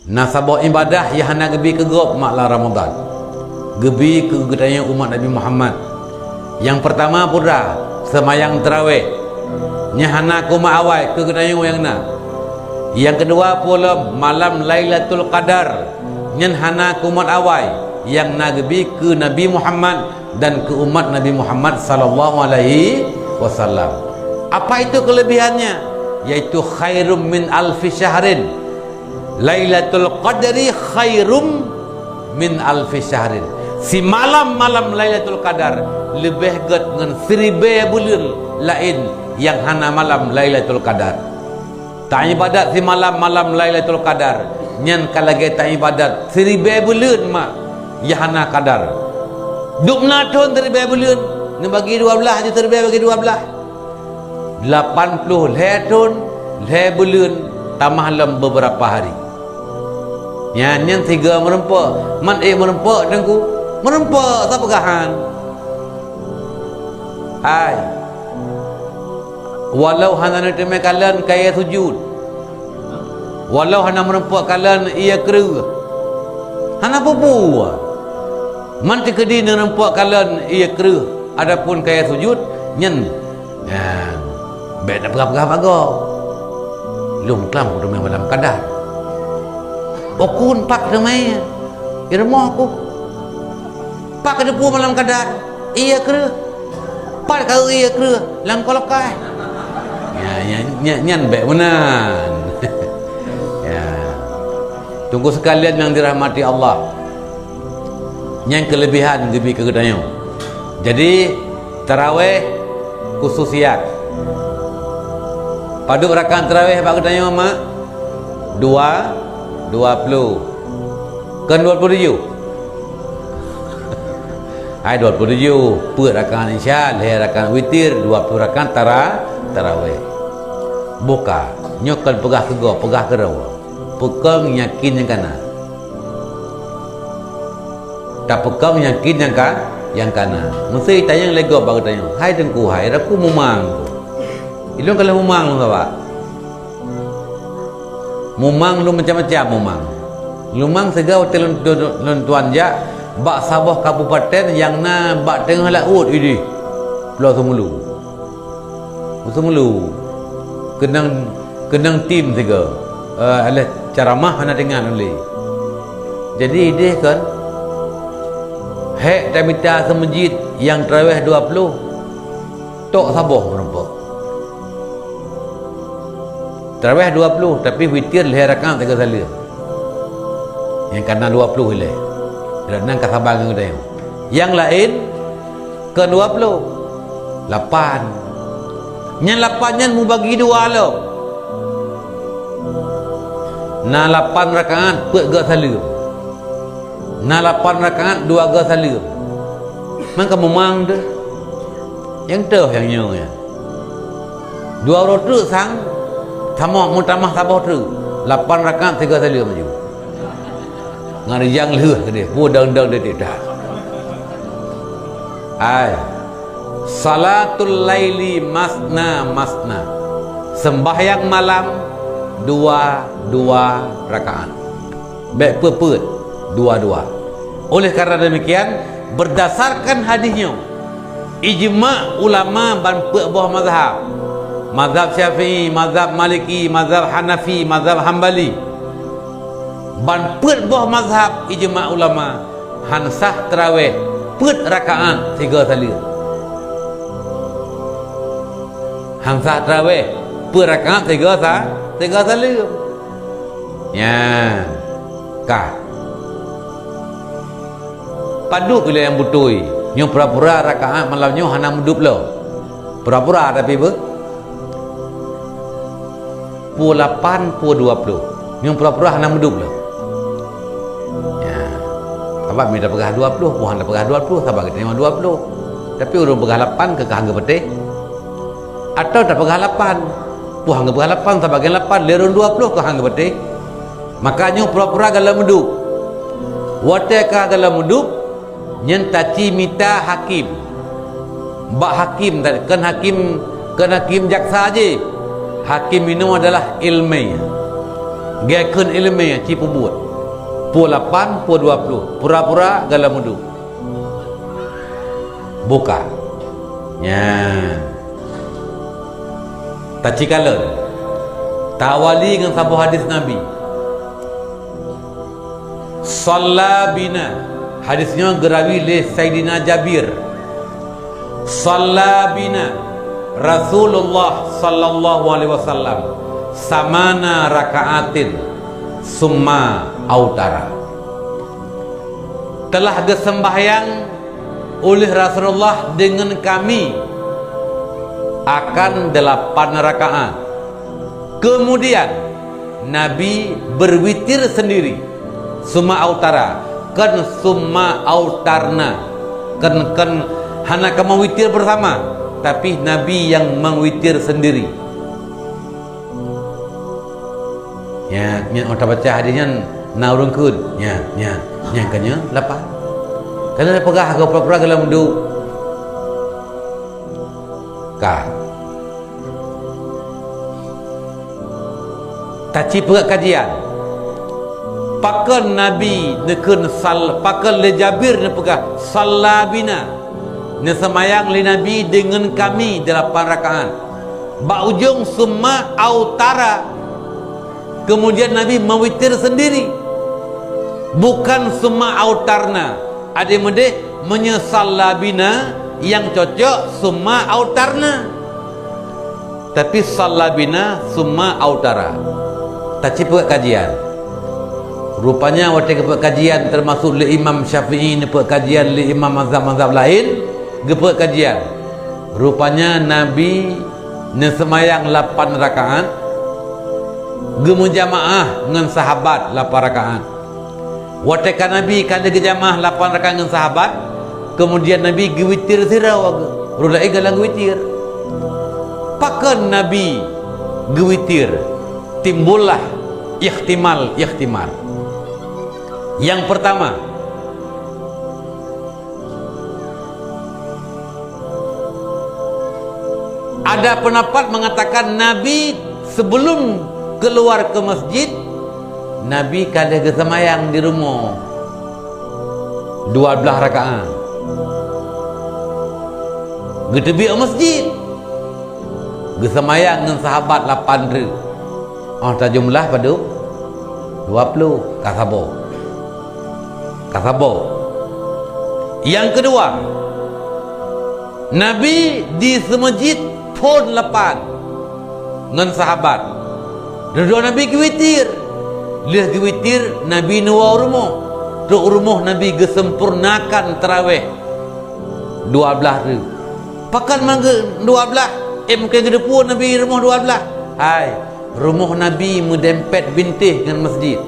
Nasabah ibadah yang hana gebi ke gop maklah Ramadan. Gebi ke gedaya umat Nabi Muhammad. Yang pertama pura semayang tarawih. Nya hana ku awai ke gedaya yang na. Yang kedua pula malam Lailatul Qadar. Nyen hana ku awai yang na gebi ke Nabi Muhammad dan ke umat Nabi Muhammad sallallahu alaihi wasallam. Apa itu kelebihannya? Yaitu khairum min alfi syahrin. Lailatul Qadri khairum min alfi syahrin. Si malam-malam Lailatul Qadar lebih get dengan 1000 bulan lain yang hana malam Lailatul Qadar. Tak ibadat si malam-malam Lailatul Qadar nyen kalage tak ibadat 1000 bulan mak yang hana qadar. Dukna tahun 1000 bulan ni bagi 12 je 1000 bagi 12. 80 tahun bulan tambah dalam beberapa hari. Yang tiga merempak man merempak dengku merempak tak pegahan ai walau hana neteme kalian kaya sujud walau hana merempak kalian ia kera hana pupu man tikedi nerempak kalian ia kera adapun kaya sujud nyen baik nak pegah-pegah bago lum klam udah malam kadar okun pak demai irmo aku pak ke depu malam kadar iya kera pak kau iya kera lang kolokai ya nyan baik menan ya tunggu sekalian yang dirahmati Allah yang kelebihan gebi kegedayo jadi tarawih khususiat padu rakaat tarawih pak kegedayo mak 20 kan 27 ai 27 per rakaat isya le rakaat witir 20 rakaat tarawih buka nyokan pegah kego pegah kerawa pekang yakin yang kana tak pekang yakin yang kana mesti tayang lego bagi tayang hai dengku hai aku mumang ilung kalau mumang lu pak mumang lu macam-macam lumang sega hotel tuan ja bak Sabah kabupaten yang na bak tengah laut ini Pulau Semulu kenang tim sega alah ceramah ana dengan oleh jadi dia kan hek tamita semajid yang tarawih 20 tok Sabah berapa tarawih 20 tapi witir leh rakaat 3 kali yang kena 20 leh dan nang kasabang ngudai yang lain ke 20 8 yang 8 nya mu bagi 2 lo na 8 rakaat pe ga salim na 8 rakaat 2 ga salim man ka memang de yang teuh yang nyo ya 2 rotu sang tamah mutamah sabah tu 8 rakaat 3 salim maju ngari yang leuh ke dia budang-dang dia tidak ai salatul laili masna sembahyang malam 2 rakaat baik pepet 2 oleh karena demikian berdasarkan hadisnya ijma' ulama ban buah mazhab Syafi'i, mazhab Maliki, mazhab Hanafi, mazhab Hambali ban put buah mazhab ijma' ulama hansah tarawih put rakaat 3 kali hansah tarawih put rakaat 3 kali ya kah padu bila yang butui nyo pura-pura rakaat malamnya hana mudup lo pura-pura tapi ber pukul 8 pukul 20 nyo pura-pura hana mudup lo sabab minta pegah 20 puhan dah pegah 20 sabab kita memang 20 tapi urung pegah 8 ke kahangga betih atau tak pegah 8 puhan ke pegah 8 sabab 8 lerun 20 ke kahangga betih makanya pura-pura galam muduk watakah galam muduk nyentaci mita hakim bak hakim kan hakim jaksa aja hakim ini adalah ilmi Gekun ilmiah cipu buat. Pukul 8, pukul 20. Pura-pura galam mudu. Buka. Ya. Tak cikalan. Tawali dengan sabuh hadis Nabi. Salla bina. Hadisnya gerawi oleh Sayyidina Jabir. Salla bina Rasulullah sallallahu alaihi wasallam samana rakaatin summa autara. Telah disembahyang oleh Rasulullah dengan kami akan 8 rakaat. Kemudian Nabi berwitir sendiri. Summa autara, kan summa autarna, kan hana kamu witir bersama, tapi Nabi yang mengwitir sendiri. Ya, orang baca hadisnya naurungkeun. Ya, kanya lapar. Kana pegah ke pura-pura dalam duduk. Ka. Taci pegak kajian. Pakan Nabi nekun pakan le Jabir ne pegah sallabina. Ne semayang le Nabi dengan kami 8 rakaat. Ba ujung summa autara. Kemudian Nabi mewitir sendiri. Bukan summa autarna. Ada mende menyesal labina yang cocok summa autarna. Tapi sallabina summa autara. Tak cipu kajian. Rupanya waktu ke kajian termasuk le Imam Syafi'i ni kajian le Imam mazhab-mazhab lain gepe kajian. Rupanya Nabi ne semayang 8 rakaat gemujamaah dengan sahabat 8 rakaat. Waktu kan Nabi kada gejamaah 8 rakaat dengan sahabat, kemudian Nabi gewitir sirau rulai galang gewitir. Pakan Nabi gewitir timbullah ihtimal. Yang pertama, ada pendapat mengatakan Nabi sebelum keluar ke masjid, Nabi kada gesemayang di rumah 12 rakaat. Getebi ke masjid, gesemayang dengan sahabat 8 re. Tak jumlah pada 20 kasabo. Yang kedua, Nabi di semajid pun 8 dengan sahabat. Dua Nabi gewitir. Lihat gewitir Nabi nuwa rumah. Tuk rumah Nabi gesempurnakan tarawih 12 hari. Pakan mangga 12. Mungkin kedepun Nabi rumah 12. Hai, rumah Nabi mendempet bintih dengan masjid.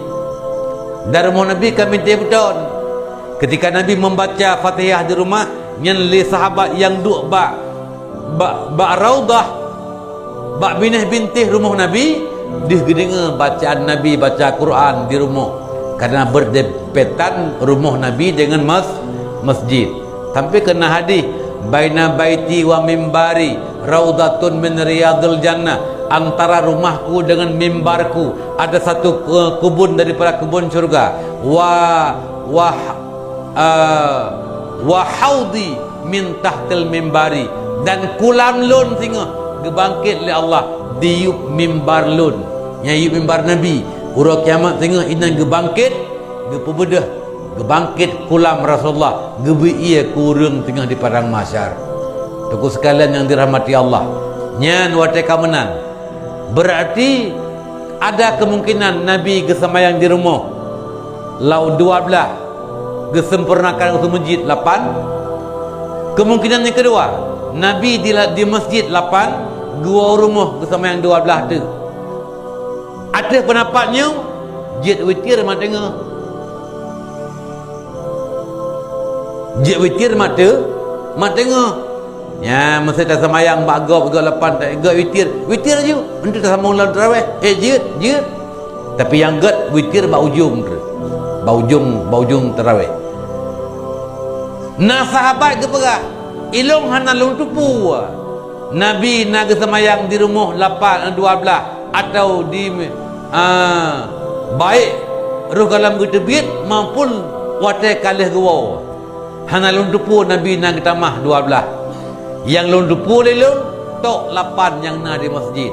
Dan rumah Nabi kan bintih betul. Ketika Nabi membaca Fatihah di rumah, yang li sahabat yang duk ba raudah, ba binah bintih rumah Nabi, dia gedenga bacaan Nabi baca Quran di rumah. Karena berdempetan rumah Nabi dengan masjid. Sampai kena hadis, baina baiti wa mimbari raudatun min riyadil jannah. Antara rumahku dengan mimbarku ada satu kebun daripada kebun syurga. Wa haudi min tahtil mimbari, dan kulam lun singa gebangkit oleh Allah di yup mimbar lun, yang yup mimbar Nabi. Urang kiamat singa inan gebangkit gepebedah gebangkit kulam Rasulullah gebi ia kurang tengah di padang mahsyar. Tuku sekalian yang dirahmati Allah, nyan wate kamenan, berarti ada kemungkinan Nabi gesemayang di rumah lau 12 gesempurnakan untuk masjid 8. Kemungkinan yang kedua, Nabi di masjid 8, gua rumah bersama yang 12 tu. Ada pendapatnya jet witir mak tengah. Jet witir mak tengah. Ya, masa tak semayang bagau 8 tak gak witir je. Untuk tak sama ulang tarawih. Jet. Tapi yang gak witir ba ujung tu. Baujung tarawih. Nah sahabat ke perah ilong hana long tupu. Nabi nak semayang di rumah 12 atau di baik ruh kalam getebit maupun watai kalih gua hana lundupu Nabi nang tamah 12 yang lundupu lelung tok 8 yang na di masjid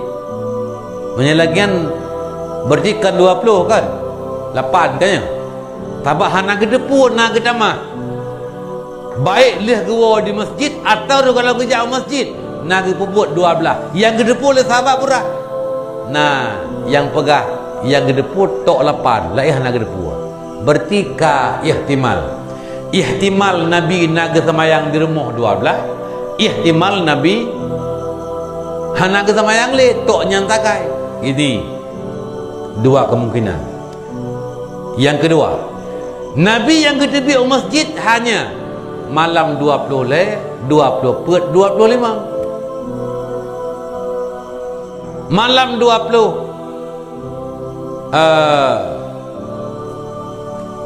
menyelagian berarti kan 20 kan 8 kan ya tabah hana gedepu na tamah baik lih gua di masjid atau kalau kerja masjid nak puput 12 yang gedepu le sahabat pura nah yang pegah yang gedepu tok 8 laih nak gedepu berarti ka ihtimal Nabi nak semayang di rumah 12 ihtimal Nabi hana semayang le tok nyantakai ini dua kemungkinan. Yang kedua Nabi yang gedepi masjid hanya malam 20 le 20 put 25 malam 20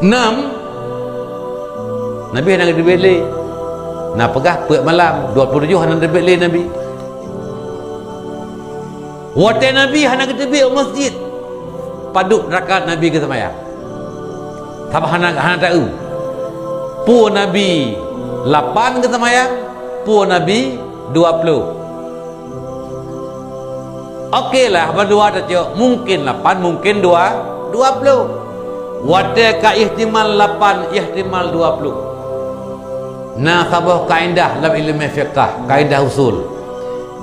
6 Nabi nak gedepi le nak pegah put malam 27 hana gedepi le Nabi watai Nabi hana gedepi masjid paduk rakaat Nabi ke semayang sabah hana tahu pu Nabi 8 ke semayang pu Nabi 20 okeylah berdua tak mungkin 8 mungkin 20 watai ka ihtimal 8 ihtimal 20 nah sabah kaedah dalam ilmu fiqh kaedah usul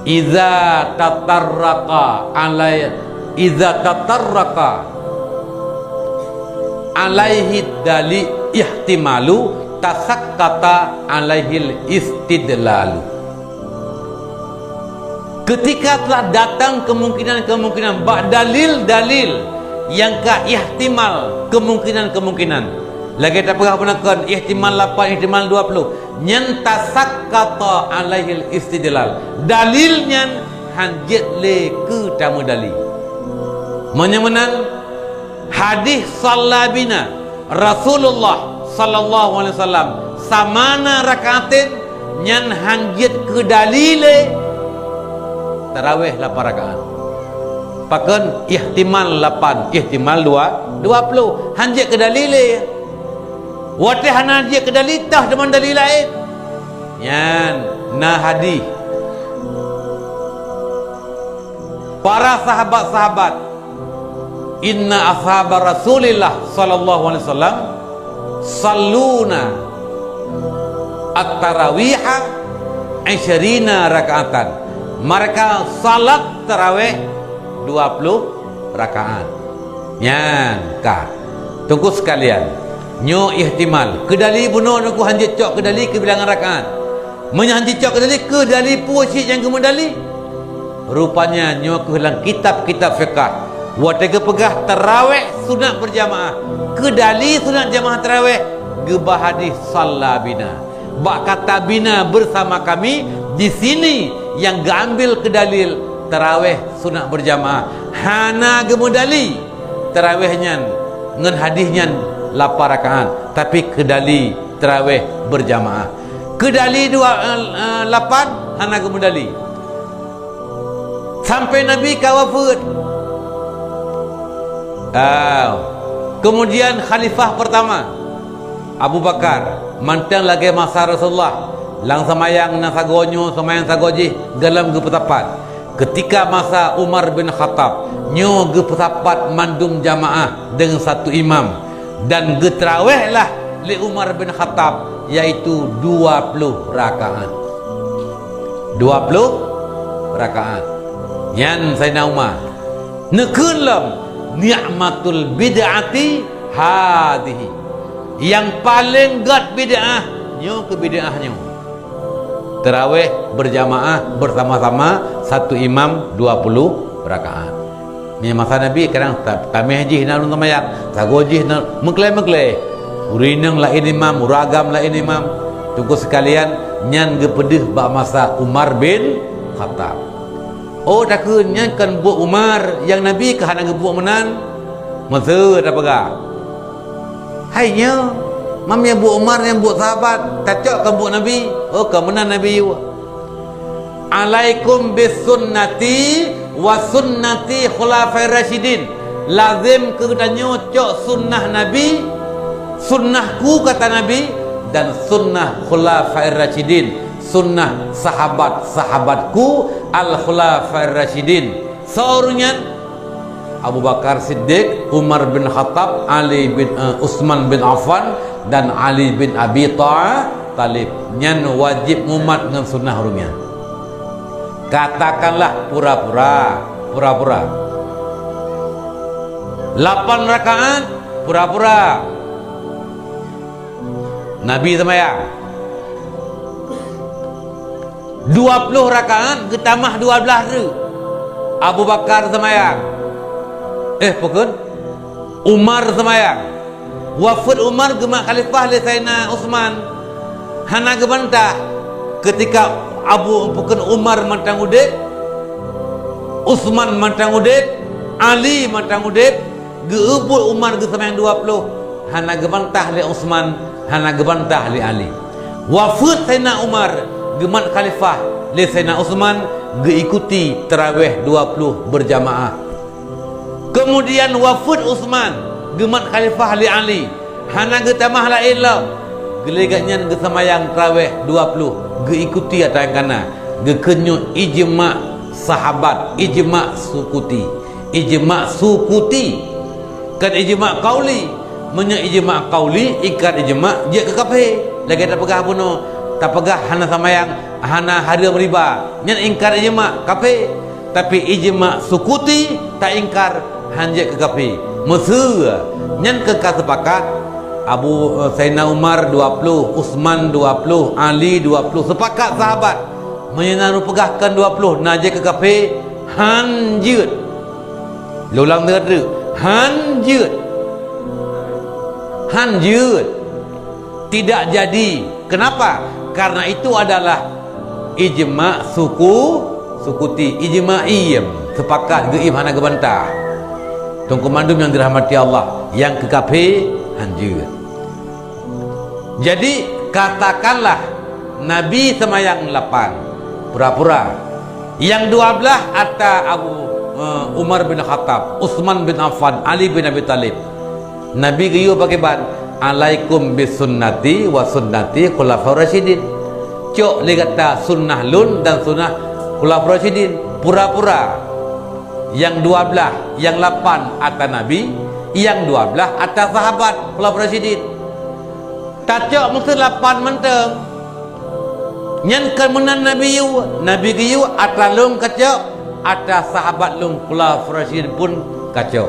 iza tatarraqa alaihi dali ihtimalu tasakkata alaihil istidlalu ketika telah datang kemungkinan-kemungkinan dalil-dalil yang ka ihtimal kemungkinan-kemungkinan lagi tak pernah penakan ihtimal 8 ihtimal 20 nyan tasakkata alaihil istidlal dalilnya hanjit le ke tamu dalil menyemenan hadis sallabina Rasulullah sallallahu alaihi wasallam samana rakaatin nyan hanjit ke dalile tarawih 8 rakaat pakan ihtimal 8 ihtimal 20 hanjit ke dalile wate hana hanjit ke dalil tah dengan dalil lain nyan na hadis para sahabat-sahabat inna ashabar Rasulillah sallallahu alaihi wasallam salluna at-tarawiha 20 rakaatan mereka salat tarawih 20 rakaat nyan ka tunggu sekalian nyo ihtimal kedali bunuh aku hanjit cok kedali ke bilangan rakaat menyanjit cok kedali ke dali puisi yang kemudali rupanya nyo kehilang kitab-kitab fiqh watega pegah tarawih sunat berjamaah kedali sunat jamaah tarawih gebah hadis sallabina bak kata bina bersama kami di sini yang gambil kedalil tarawih sunat berjamaah hana gemudali tarawihnya ngan hadisnya 8 rakaat tapi kedali tarawih berjamaah kedali 8 hana gemudali sampai Nabi kawafud kemudian khalifah pertama Abu Bakar mantang lagi masa Rasulullah lang samayang na sagonyo samayang sagoji galam gepetapat ketika masa Umar bin Khattab nyo gepetapat mandum jamaah dengan satu imam dan getraweh lah li Umar bin Khattab yaitu 20 rakaat 20 rakaat yan Sayyidina Umar nekelam ni'matul bid'ati hadhihi yang paling gat bid'ah nyo ke bid'ahnya tarawih berjamaah bersama-sama satu imam 20 rakaat ni masa Nabi kadang tamih haji nak nonton mayat sagoji nak mengklai urinang lain imam uragam lain imam tunggu sekalian nyan gepedih ba masa Umar bin Khattab oh takutnya kan buat Umar yang Nabi ke hana gebuat menan masa dah pegah hainya mam yang buat Umar yang buat sahabat kacak kan buat Nabi oh ke menan Nabi alaikum bisunnati wa sunnati khulafai rasyidin lazim ke kita nyocok sunnah Nabi, sunnahku kata Nabi, dan sunnah khulafair rasyidin, sunnah sahabat-sahabatku al-khulafair rasyidin. Seorangnya Abu Bakar Siddiq, Umar bin Khattab, Ali bin Utsman bin Affan, dan Ali bin Abi Thalib. Nyan wajib mumat dengan sunnah rumnya. Katakanlah pura-pura 8 rakaat pura-pura. Nabi sembahyang 20 rakaat getambah 12 tu. Abu Bakar sembahyang bukan, Umar sembahyang. Wafat Umar gemak khalifah le Sayyidina Utsman. Hana gebantah ketika bukan Umar mantang udip, Utsman mantang udip, Ali mantang udip, geubul Umar ge sembahyang 20. Hana gebantah le Utsman, hana gebantah le Ali. Wafat Sayyidina Umar gemak khalifah le Sayyidina Utsman, geikuti tarawih 20 berjamaah. Kemudian wafat Utsman gemat khalifah li Ali, hana getamah la ilah gelegatnya gesemayang tarawih 20, geikuti atau yang kana gekenyut ijma' sahabat, ijma' sukuti, kan ijma' qauli, menya ijma' qauli ikat ijma' je ke kafe lagi tak pegah puno, tak pegah hana samayang hana hari riba nyen ingkar ijma' kafe, tapi ijma' sukuti tak ingkar hanjek ke kafe. Mesra nyen ke sepakat Sayyidina Umar 20, Utsman 20, Ali 20, sepakat sahabat menyenaru pegahkan 20 najek ke kafe hanjut. Lulang dengar hanjut tidak jadi. Kenapa? Karena itu adalah ijma' sukuti, ijma'iyem, sepakat geim hana gebantah. Tunggu mandum yang dirahmati Allah, yang ke kafe hanjut. Jadi katakanlah Nabi semayang 8 pura-pura, yang 12 atta Umar bin Khattab, Utsman bin Affan, Ali bin Abi Thalib. Nabi giyu pakai ban, alaikum bisunnati wa sunnati khulafaur rasyidin. Cok legata sunnah lun dan sunnah khulafaur rasyidin. Pura-pura. Yang 12, yang 8 atas Nabi, yang 12 atas sahabat khulafaur rasyidin. Tacok mesti 8 menteng. Nyen kemenan Nabi giyu atas lung kacok, atas sahabat lung khulafaur rasyidin pun kacok.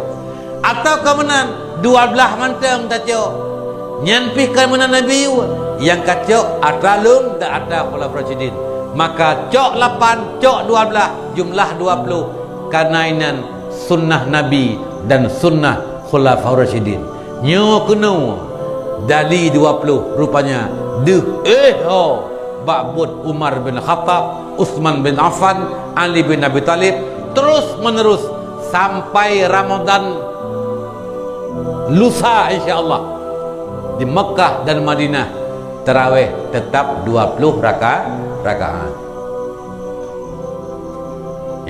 Atau kemenan 12 menteng kacok. Nyen pih kemenan Nabi yang kacok atas lung dan atas khulafaur rasyidin. Maka cok 8, cok 12, jumlah 20. Karena ini sunnah Nabi dan sunnah khulafaur rasyidin. Nyo kena dali 20 rupanya ba'bud Umar bin Khattab, Utsman bin Affan, Ali bin Abi Thalib, terus menerus sampai Ramadan lusa insyaallah di Mekah dan Madinah tarawih tetap 20 rakaat.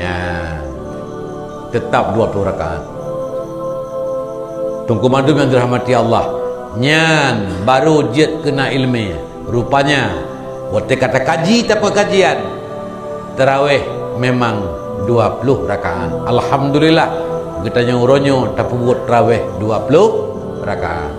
Ya, tetap 20 rakaat. Tunggu mandum yang dirahmati Allah, nyan baru jet kena ilmu rupanya. Waktu kata kaji tak kajian, tarawih memang 20 rakaat. Alhamdulillah kita yang uronyo tak buat tarawih 20 rakaat.